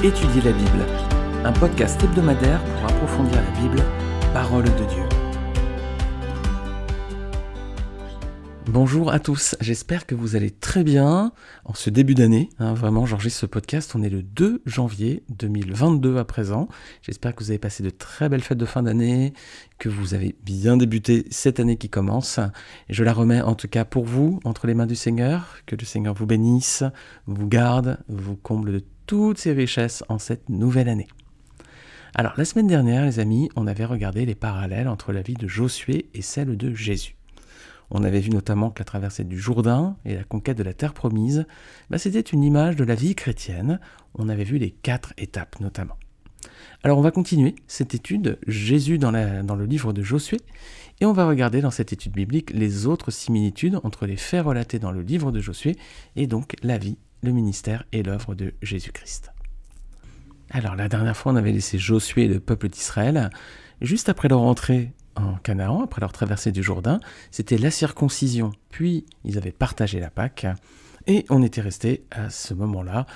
Étudier la Bible, un podcast hebdomadaire pour approfondir la Bible, parole de Dieu. Bonjour à tous, j'espère que vous allez très bien en ce début d'année. Vraiment, j'enregistre ce podcast, on est le 2 janvier 2022 à présent. J'espère que vous avez passé de très belles fêtes de fin d'année, que vous avez bien débuté cette année qui commence. Je la remets en tout cas pour vous, entre les mains du Seigneur, que le Seigneur vous bénisse, vous garde, vous comble de toutes ses richesses en cette nouvelle année. Alors, la semaine dernière, les amis, on avait regardé les parallèles entre la vie de Josué et celle de Jésus. On avait vu notamment que la traversée du Jourdain et la conquête de la terre promise, c'était une image de la vie chrétienne. On avait vu les 4 étapes notamment. Alors on va continuer cette étude, Jésus dans le livre de Josué, et on va regarder dans cette étude biblique les autres similitudes entre les faits relatés dans le livre de Josué et donc la vie, le ministère et l'œuvre de Jésus-Christ. Alors la dernière fois on avait laissé Josué et le peuple d'Israël, juste après leur entrée en Canaan, après leur traversée du Jourdain, c'était la circoncision, puis ils avaient partagé la Pâque, et on était resté à ce moment-là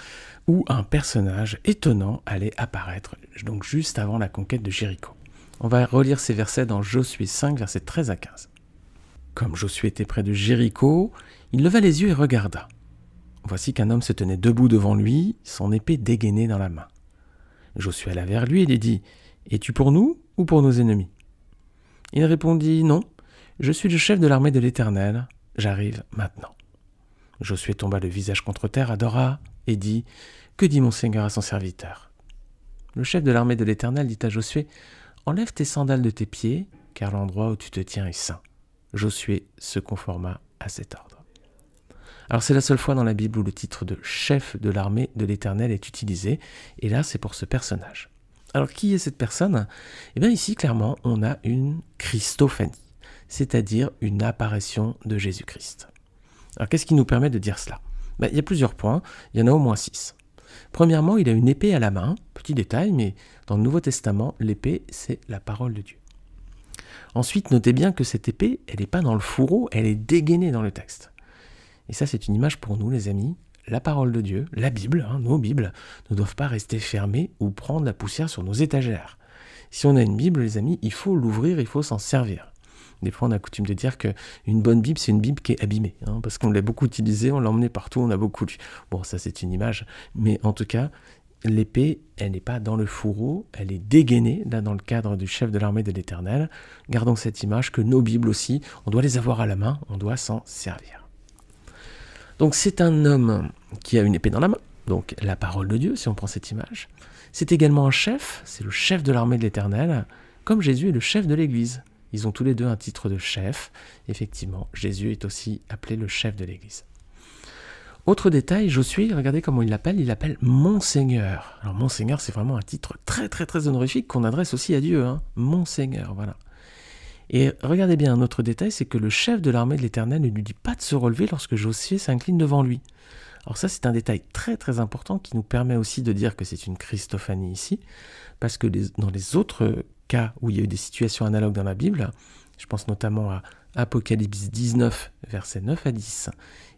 où un personnage étonnant allait apparaître, donc juste avant la conquête de Jéricho. On va relire ces versets dans Josué 5, versets 13 à 15. Comme Josué était près de Jéricho, il leva les yeux et regarda. Voici qu'un homme se tenait debout devant lui, son épée dégainée dans la main. Josué alla vers lui et lui dit « Es-tu pour nous ou pour nos ennemis ?» Il répondit « Non, je suis le chef de l'armée de l'Éternel, j'arrive maintenant. » Josué tomba le visage contre terre, adora et dit « Que dit mon Seigneur à son serviteur ?» Le chef de l'armée de l'Éternel dit à Josué « Enlève tes sandales de tes pieds, car l'endroit où tu te tiens est saint. » Josué se conforma à cet ordre. Alors c'est la seule fois dans la Bible où le titre de chef de l'armée de l'Éternel est utilisé, et là c'est pour ce personnage. Alors, qui est cette personne ? Eh bien, ici, clairement, on a une Christophanie, c'est-à-dire une apparition de Jésus-Christ. Alors, qu'est-ce qui nous permet de dire cela ? Il y a plusieurs points, il y en a au moins 6. Premièrement, il a une épée à la main, petit détail, mais dans le Nouveau Testament, l'épée, c'est la parole de Dieu. Ensuite, notez bien que cette épée, elle n'est pas dans le fourreau, elle est dégainée dans le texte. Et ça, c'est une image pour nous, les amis. La parole de Dieu, la Bible, nos Bibles, ne doivent pas rester fermées ou prendre la poussière sur nos étagères. Si on a une Bible, les amis, il faut l'ouvrir, il faut s'en servir. Des fois, on a coutume de dire qu'une bonne Bible, c'est une Bible qui est abîmée, parce qu'on l'a beaucoup utilisée, on l'a emmenée partout, on a beaucoup lu. Bon, ça, c'est une image, mais en tout cas, l'épée, elle n'est pas dans le fourreau, elle est dégainée, là, dans le cadre du chef de l'armée de l'Éternel. Gardons cette image que nos Bibles aussi, on doit les avoir à la main, on doit s'en servir. Donc c'est un homme qui a une épée dans la main, donc la parole de Dieu, si on prend cette image. C'est également un chef, c'est le chef de l'armée de l'Éternel, comme Jésus est le chef de l'Église. Ils ont tous les deux un titre de chef. Effectivement, Jésus est aussi appelé le chef de l'Église. Autre détail, Josué, regardez comment il l'appelle Mon Seigneur. Alors Mon Seigneur, c'est vraiment un titre très très très honorifique qu'on adresse aussi à Dieu, Mon Seigneur, voilà. Et regardez bien, un autre détail, c'est que le chef de l'armée de l'Éternel ne lui dit pas de se relever lorsque Josué s'incline devant lui. Alors ça, c'est un détail très très important qui nous permet aussi de dire que c'est une Christophanie ici, parce que dans les autres cas où il y a eu des situations analogues dans la Bible, je pense notamment à Apocalypse 19, versets 9 à 10,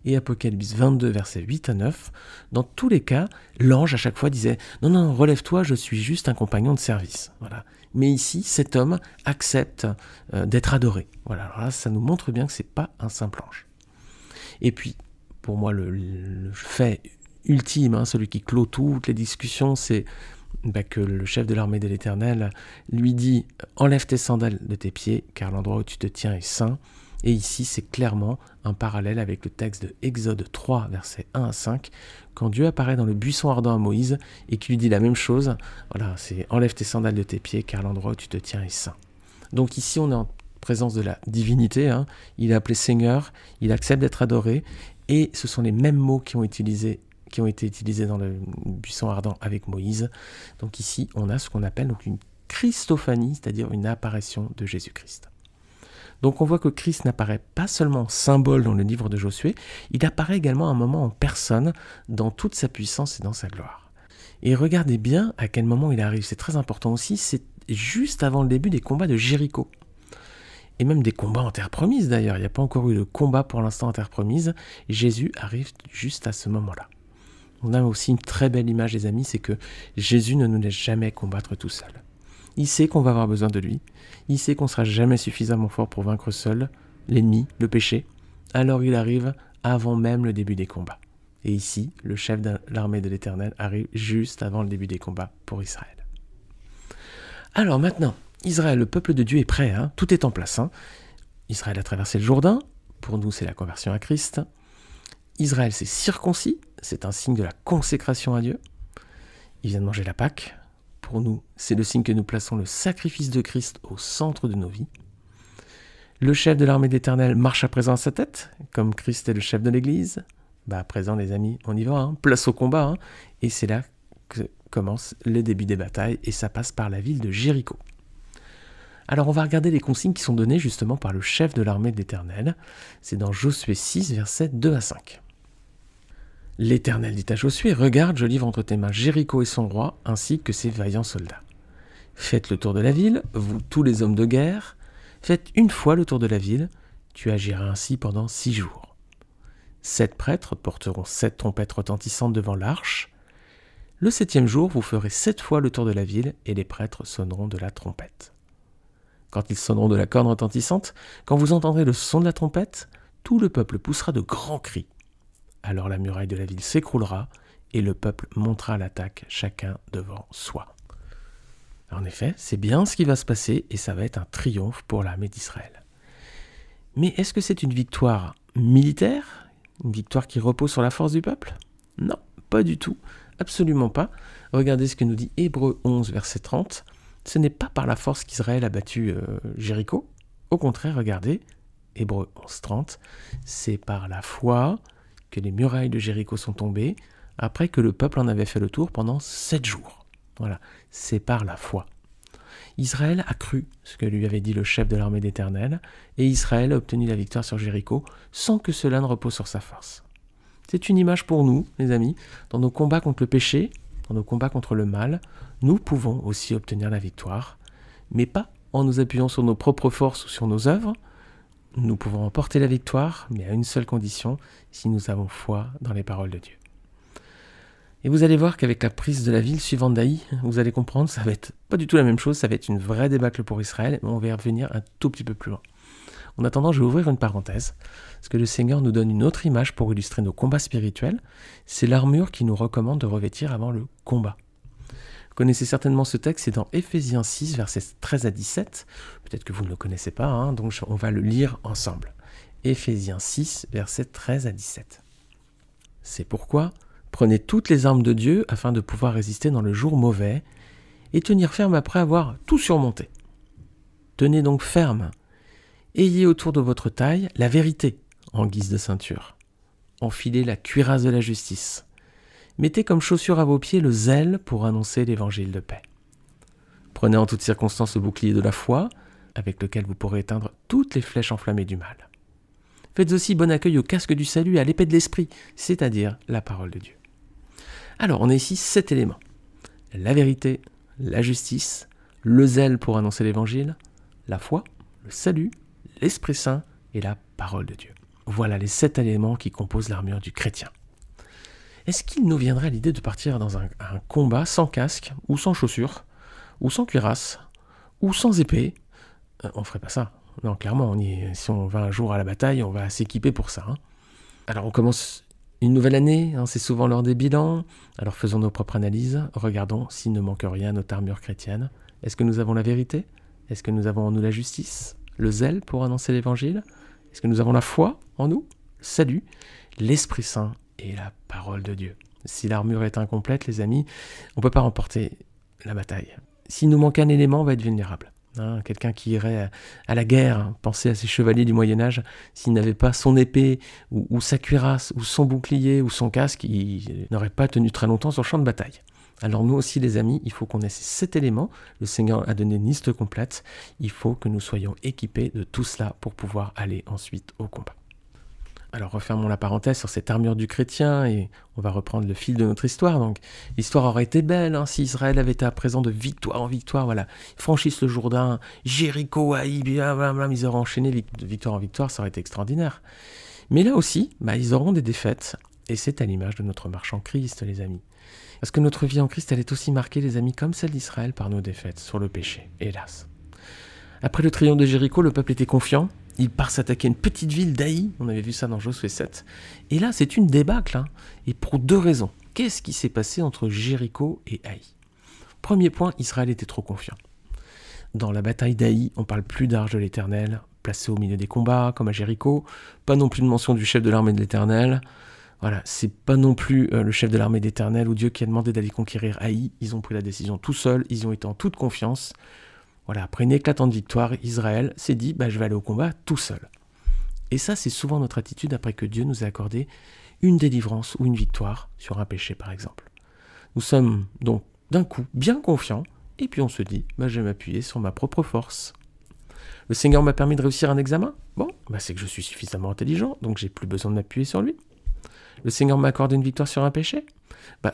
et Apocalypse 22, versets 8 à 9, dans tous les cas, l'ange à chaque fois disait « Non, relève-toi, je suis juste un compagnon de service. » Voilà. Mais ici, cet homme accepte d'être adoré. Voilà. Alors là, ça nous montre bien que ce n'est pas un simple ange. Et puis, pour moi, le fait ultime, celui qui clôt toutes les discussions, c'est que le chef de l'armée de l'Éternel lui dit « Enlève tes sandales de tes pieds, car l'endroit où tu te tiens est saint. » Et ici, c'est clairement un parallèle avec le texte de Exode 3, versets 1 à 5, quand Dieu apparaît dans le buisson ardent à Moïse et qui lui dit la même chose. Voilà, c'est « Enlève tes sandales de tes pieds, car l'endroit où tu te tiens est saint. » Donc ici, on est en présence de la divinité. Il est appelé Seigneur, il accepte d'être adoré, et ce sont les mêmes mots qui ont été utilisés dans le buisson ardent avec Moïse. Donc ici, on a ce qu'on appelle donc une Christophanie, c'est-à-dire une apparition de Jésus-Christ. Donc on voit que Christ n'apparaît pas seulement en symbole dans le livre de Josué, il apparaît également à un moment en personne, dans toute sa puissance et dans sa gloire. Et regardez bien à quel moment il arrive, c'est très important aussi, c'est juste avant le début des combats de Jéricho. Et même des combats en terre promise d'ailleurs, il n'y a pas encore eu de combat pour l'instant en terre promise, Jésus arrive juste à ce moment-là. On a aussi une très belle image, les amis, c'est que Jésus ne nous laisse jamais combattre tout seul. Il sait qu'on va avoir besoin de lui. Il sait qu'on ne sera jamais suffisamment fort pour vaincre seul l'ennemi, le péché. Alors il arrive avant même le début des combats. Et ici, le chef de l'armée de l'Éternel arrive juste avant le début des combats pour Israël. Alors maintenant, Israël, le peuple de Dieu est prêt, hein, tout est en place. Hein. Israël a traversé le Jourdain, pour nous c'est la conversion à Christ. Israël s'est circoncis, c'est un signe de la consécration à Dieu. Il vient de manger la Pâque. Pour nous, c'est le signe que nous plaçons le sacrifice de Christ au centre de nos vies. Le chef de l'armée de l'Éternel marche à présent à sa tête, comme Christ est le chef de l'Église. À présent, les amis, on y va, hein, place au combat. Hein, et c'est là que commence le début des batailles, et ça passe par la ville de Jéricho. Alors on va regarder les consignes qui sont données justement par le chef de l'armée de l'Éternel. C'est dans Josué 6, versets 2 à 5. L'Éternel dit à Josué, « Regarde, je livre entre tes mains Jéricho et son roi, ainsi que ses vaillants soldats. Faites le tour de la ville, vous tous les hommes de guerre. Faites une fois le tour de la ville, tu agiras ainsi pendant 6 jours. 7 prêtres porteront 7 trompettes retentissantes devant l'arche. Le 7e jour, vous ferez 7 fois le tour de la ville, et les prêtres sonneront de la trompette. Quand ils sonneront de la corne retentissante, quand vous entendrez le son de la trompette, tout le peuple poussera de grands cris. Alors la muraille de la ville s'écroulera, et le peuple montera à l'attaque, chacun devant soi. » En effet, c'est bien ce qui va se passer, et ça va être un triomphe pour l'armée d'Israël. Mais est-ce que c'est une victoire militaire? Une victoire qui repose sur la force du peuple? Non, pas du tout, absolument pas. Regardez ce que nous dit Hébreux 11, verset 30. Ce n'est pas par la force qu'Israël a battu Jéricho. Au contraire, regardez, Hébreux 11, 30, c'est par la foi que les murailles de Jéricho sont tombées, après que le peuple en avait fait le tour pendant 7 jours. Voilà, c'est par la foi. Israël a cru ce que lui avait dit le chef de l'armée d'Éternel, et Israël a obtenu la victoire sur Jéricho sans que cela ne repose sur sa force. C'est une image pour nous, les amis, dans nos combats contre le péché, dans nos combats contre le mal, nous pouvons aussi obtenir la victoire, mais pas en nous appuyant sur nos propres forces ou sur nos œuvres. Nous pouvons emporter la victoire, mais à une seule condition, si nous avons foi dans les paroles de Dieu. Et vous allez voir qu'avec la prise de la ville suivante d'Aï, vous allez comprendre, ça va être pas du tout la même chose, ça va être une vraie débâcle pour Israël, mais on va y revenir un tout petit peu plus loin. En attendant, je vais ouvrir une parenthèse, parce que le Seigneur nous donne une autre image pour illustrer nos combats spirituels, c'est l'armure qu'il nous recommande de revêtir avant le combat. Vous connaissez certainement ce texte, c'est dans Éphésiens 6, versets 13 à 17, peut-être que vous ne le connaissez pas, hein, donc on va le lire ensemble. Éphésiens 6, versets 13 à 17. C'est pourquoi prenez toutes les armes de Dieu afin de pouvoir résister dans le jour mauvais et tenir ferme après avoir tout surmonté. Tenez donc ferme. Ayez autour de votre taille la vérité en guise de ceinture. Enfilez la cuirasse de la justice. Mettez comme chaussure à vos pieds le zèle pour annoncer l'évangile de paix. Prenez en toutes circonstances le bouclier de la foi avec lequel vous pourrez éteindre toutes les flèches enflammées du mal. Faites aussi bon accueil au casque du salut et à l'épée de l'esprit, c'est-à-dire la parole de Dieu. Alors, on a ici 7 éléments. La vérité, la justice, le zèle pour annoncer l'évangile, la foi, le salut, l'Esprit Saint et la parole de Dieu. Voilà les 7 éléments qui composent l'armure du chrétien. Est-ce qu'il nous viendrait l'idée de partir dans un combat sans casque, ou sans chaussures, ou sans cuirasse, ou sans épée? On ne ferait pas ça. Non, clairement, si on va un jour à la bataille, on va s'équiper pour ça. Hein. Alors, on commence une nouvelle année, hein, c'est souvent l'heure des bilans. Alors, faisons nos propres analyses. Regardons s'il ne manque rien à notre armure chrétienne. Est-ce que nous avons la vérité? Est-ce que nous avons en nous la justice? Le zèle pour annoncer l'évangile? Est-ce que nous avons la foi en nous? Le salut, l'Esprit Saint et la parole de Dieu. Si l'armure est incomplète, les amis, on ne peut pas remporter la bataille. S'il nous manque un élément, on va être vulnérable. Hein, quelqu'un qui irait à la guerre, hein, pensez à ces chevaliers du Moyen-Âge, s'il n'avait pas son épée, ou sa cuirasse, ou son bouclier, ou son casque, il n'aurait pas tenu très longtemps sur le champ de bataille. Alors nous aussi les amis, il faut qu'on ait ces 7 éléments, le Seigneur a donné une liste complète, il faut que nous soyons équipés de tout cela pour pouvoir aller ensuite au combat. Alors refermons la parenthèse sur cette armure du chrétien et on va reprendre le fil de notre histoire. Donc l'histoire aurait été belle hein, si Israël avait été à présent de victoire en victoire. Voilà, ils franchissent le Jourdain, Jéricho, Haï, ils auraient enchaîné de victoire en victoire, ça aurait été extraordinaire. Mais là aussi, ils auront des défaites Et c'est à l'image de notre marche en Christ, les amis. Parce que notre vie en Christ, elle est aussi marquée, les amis, comme celle d'Israël, par nos défaites sur le péché, hélas. Après le triomphe de Jéricho, le peuple était confiant. Il part s'attaquer à une petite ville d'Aï. On avait vu ça dans Josué 7. Et là, c'est une débâcle. Et pour 2 raisons. Qu'est-ce qui s'est passé entre Jéricho et Aï? Premier point, Israël était trop confiant. Dans la bataille d'Aï, on parle plus d'arche de l'Éternel, placé au milieu des combats, comme à Jéricho. Pas non plus de mention du chef de l'armée de l'Éternel. Voilà, c'est pas non plus le chef de l'armée d'Éternel ou Dieu qui a demandé d'aller conquérir Aï. Ils ont pris la décision tout seuls. Ils ont été en toute confiance. Voilà, après une éclatante victoire, Israël s'est dit je vais aller au combat tout seul. Et ça, c'est souvent notre attitude après que Dieu nous a accordé une délivrance ou une victoire sur un péché, par exemple. Nous sommes donc d'un coup bien confiants, et puis on se dit je vais m'appuyer sur ma propre force. Le Seigneur m'a permis de réussir un examen. Bon, c'est que je suis suffisamment intelligent, donc j'ai plus besoin de m'appuyer sur lui. Le Seigneur m'a accordé une victoire sur un péché.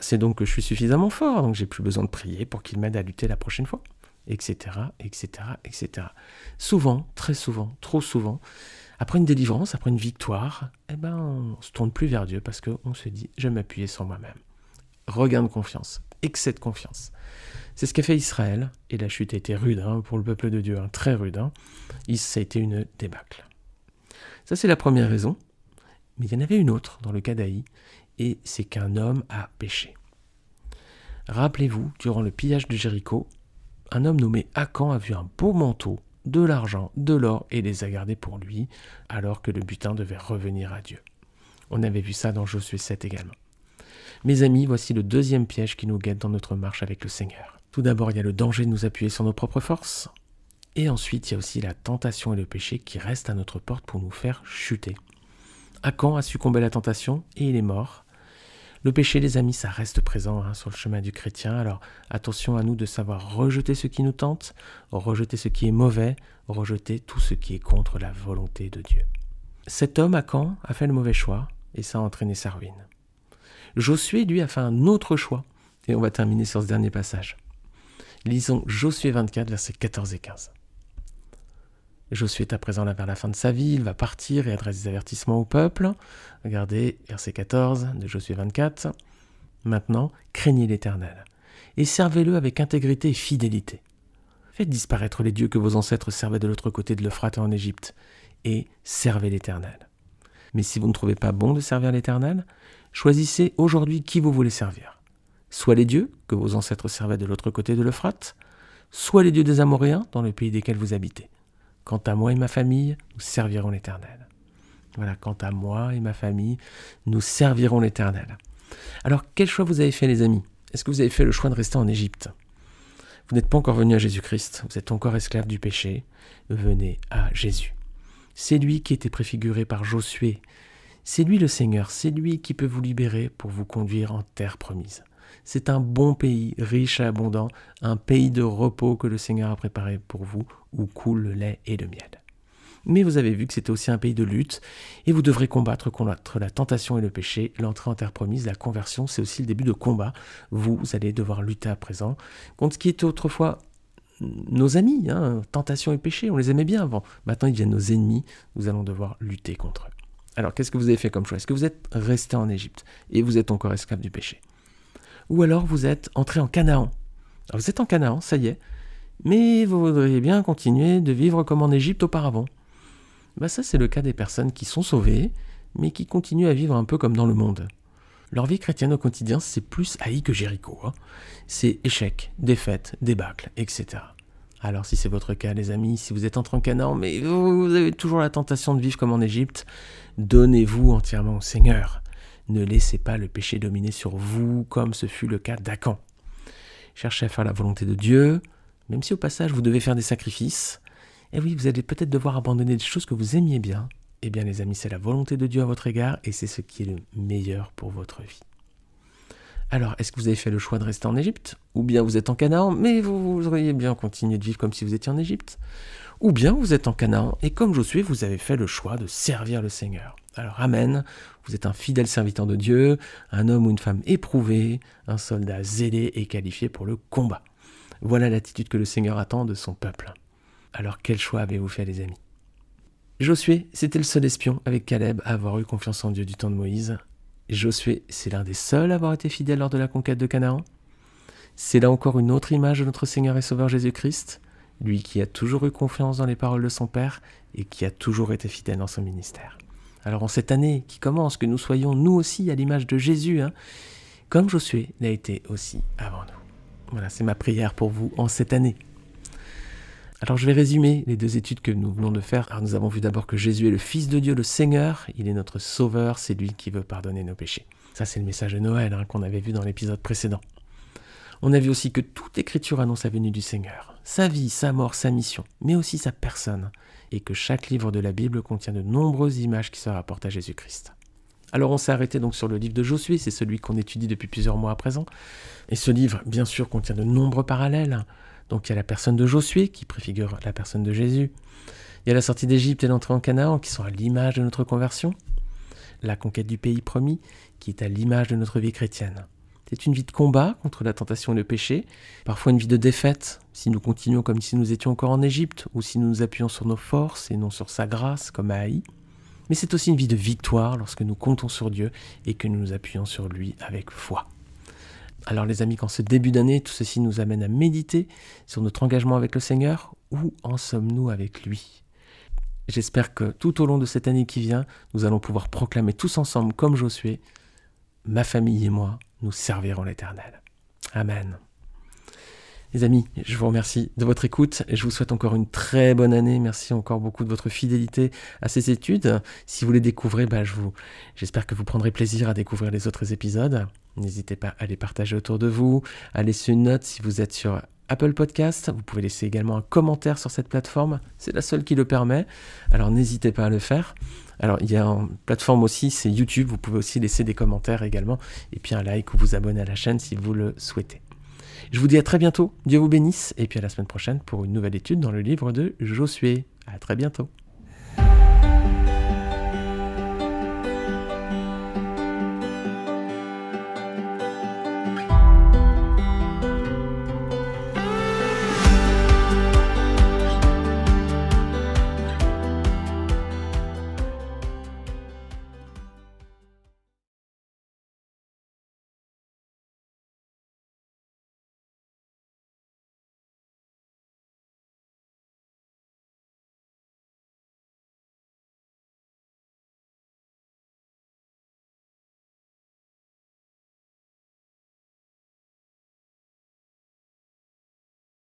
C'est donc que je suis suffisamment fort, donc j'ai plus besoin de prier pour qu'il m'aide à lutter la prochaine fois. Etc., etc., etc. Souvent, très souvent, trop souvent, après une délivrance, après une victoire, on se tourne plus vers Dieu parce qu'on se dit, je vais m'appuyer sur moi-même. Regain de confiance, excès de confiance. C'est ce qu'a fait Israël, et la chute a été rude pour le peuple de Dieu, très rude. Ça a été une débâcle. Ça, c'est la première raison, mais il y en avait une autre dans le cas d'Aï, et c'est qu'un homme a péché. Rappelez-vous, durant le pillage de Jéricho, un homme nommé Akan a vu un beau manteau, de l'argent, de l'or, et les a gardés pour lui, alors que le butin devait revenir à Dieu. On avait vu ça dans Josué 7 également. Mes amis, voici le deuxième piège qui nous guette dans notre marche avec le Seigneur. Tout d'abord, il y a le danger de nous appuyer sur nos propres forces, et ensuite, il y a aussi la tentation et le péché qui restent à notre porte pour nous faire chuter. Akan a succombé à la tentation, et il est mort. Le péché, les amis, ça reste présent sur le chemin du chrétien. Alors attention à nous de savoir rejeter ce qui nous tente, rejeter ce qui est mauvais, rejeter tout ce qui est contre la volonté de Dieu. Cet homme, Akan, a fait le mauvais choix et ça a entraîné sa ruine. Josué, lui, a fait un autre choix. Et on va terminer sur ce dernier passage. Lisons Josué 24, versets 14 et 15. Josué est à présent là vers la fin de sa vie, il va partir et adresse des avertissements au peuple. Regardez, verset 14 de Josué 24. Maintenant, craignez l'Éternel et servez-le avec intégrité et fidélité. Faites disparaître les dieux que vos ancêtres servaient de l'autre côté de l'Euphrate en Égypte et servez l'Éternel. Mais si vous ne trouvez pas bon de servir l'Éternel, choisissez aujourd'hui qui vous voulez servir. Soit les dieux que vos ancêtres servaient de l'autre côté de l'Euphrate, soit les dieux des Amoréens dans le pays desquels vous habitez. Quant à moi et ma famille, nous servirons l'Éternel. Voilà, quant à moi et ma famille, nous servirons l'Éternel. Alors, quel choix vous avez fait, les amis? Est-ce que vous avez fait le choix de rester en Égypte? Vous n'êtes pas encore venu à Jésus-Christ, vous êtes encore esclave du péché. Venez à Jésus. C'est lui qui était préfiguré par Josué. C'est lui le Seigneur, c'est lui qui peut vous libérer pour vous conduire en terre promise. C'est un bon pays, riche et abondant, un pays de repos que le Seigneur a préparé pour vous, où coule le lait et le miel. Mais vous avez vu que c'était aussi un pays de lutte, et vous devrez combattre contre la tentation et le péché. L'entrée en terre promise, la conversion, c'est aussi le début de combat. Vous allez devoir lutter à présent contre ce qui était autrefois nos amis, tentation et péché, on les aimait bien avant. Maintenant, ils deviennent nos ennemis, nous allons devoir lutter contre eux. Alors, qu'est-ce que vous avez fait comme choix? Est-ce que vous êtes resté en Égypte, et vous êtes encore esclave du péché? Ou alors vous êtes entré en Canaan. Alors vous êtes en Canaan, ça y est, mais vous voudriez bien continuer de vivre comme en Égypte auparavant. Ça, c'est le cas des personnes qui sont sauvées, mais qui continuent à vivre un peu comme dans le monde. Leur vie chrétienne au quotidien, c'est plus Aï que Jéricho. C'est échec, défaite, débâcle, etc. Alors si c'est votre cas, les amis, si vous êtes entré en Canaan, mais vous avez toujours la tentation de vivre comme en Égypte, donnez-vous entièrement au Seigneur. Ne laissez pas le péché dominer sur vous, comme ce fut le cas d'Akan. Cherchez à faire la volonté de Dieu, même si au passage vous devez faire des sacrifices. Et oui, vous allez peut-être devoir abandonner des choses que vous aimiez bien. Eh bien les amis, c'est la volonté de Dieu à votre égard, et c'est ce qui est le meilleur pour votre vie. Alors, est-ce que vous avez fait le choix de rester en Égypte? Ou bien vous êtes en Canaan, mais vous auriez bien continué de vivre comme si vous étiez en Égypte? Ou bien vous êtes en Canaan, et comme Josué, vous avez fait le choix de servir le Seigneur. Alors, amen, vous êtes un fidèle serviteur de Dieu, un homme ou une femme éprouvé, un soldat zélé et qualifié pour le combat. Voilà l'attitude que le Seigneur attend de son peuple. Alors, quel choix avez-vous fait, les amis? Josué, c'était le seul espion avec Caleb à avoir eu confiance en Dieu du temps de Moïse. Josué, c'est l'un des seuls à avoir été fidèle lors de la conquête de Canaan. C'est là encore une autre image de notre Seigneur et Sauveur Jésus-Christ, lui qui a toujours eu confiance dans les paroles de son Père et qui a toujours été fidèle dans son ministère. Alors en cette année qui commence, que nous soyons nous aussi à l'image de Jésus, comme Josué l'a été aussi avant nous. Voilà, c'est ma prière pour vous en cette année. Alors je vais résumer les 2 études que nous venons de faire. Alors nous avons vu d'abord que Jésus est le Fils de Dieu, le Seigneur, il est notre Sauveur, c'est lui qui veut pardonner nos péchés. Ça c'est le message de Noël qu'on avait vu dans l'épisode précédent. On a vu aussi que toute Écriture annonce la venue du Seigneur, sa vie, sa mort, sa mission, mais aussi sa personne, et que chaque livre de la Bible contient de nombreuses images qui se rapportent à Jésus-Christ. Alors on s'est arrêté donc sur le livre de Josué, c'est celui qu'on étudie depuis plusieurs mois à présent, et ce livre, bien sûr, contient de nombreux parallèles. Donc il y a la personne de Josué, qui préfigure la personne de Jésus, il y a la sortie d'Égypte et l'entrée en Canaan, qui sont à l'image de notre conversion, la conquête du pays promis, qui est à l'image de notre vie chrétienne. C'est une vie de combat contre la tentation et le péché, parfois une vie de défaite, si nous continuons comme si nous étions encore en Égypte, ou si nous nous appuyons sur nos forces et non sur sa grâce, comme à Haï. Mais c'est aussi une vie de victoire lorsque nous comptons sur Dieu et que nous nous appuyons sur lui avec foi. Alors les amis, qu'en ce début d'année, tout ceci nous amène à méditer sur notre engagement avec le Seigneur. Où en sommes-nous avec lui ? J'espère que tout au long de cette année qui vient, nous allons pouvoir proclamer tous ensemble, comme Josué, ma famille et moi, nous servirons l'Éternel. Amen. Les amis, je vous remercie de votre écoute et je vous souhaite encore une très bonne année. Merci encore beaucoup de votre fidélité à ces études. Si vous les découvrez, j'espère que vous prendrez plaisir à découvrir les autres épisodes. N'hésitez pas à les partager autour de vous, à laisser une note si vous êtes sur Apple Podcast. Vous pouvez laisser également un commentaire sur cette plateforme. C'est la seule qui le permet. Alors n'hésitez pas à le faire. Alors il y a une plateforme aussi, c'est YouTube. Vous pouvez aussi laisser des commentaires également. Et puis un like ou vous abonner à la chaîne si vous le souhaitez. Je vous dis à très bientôt. Dieu vous bénisse. Et puis à la semaine prochaine pour une nouvelle étude dans le livre de Josué. À très bientôt.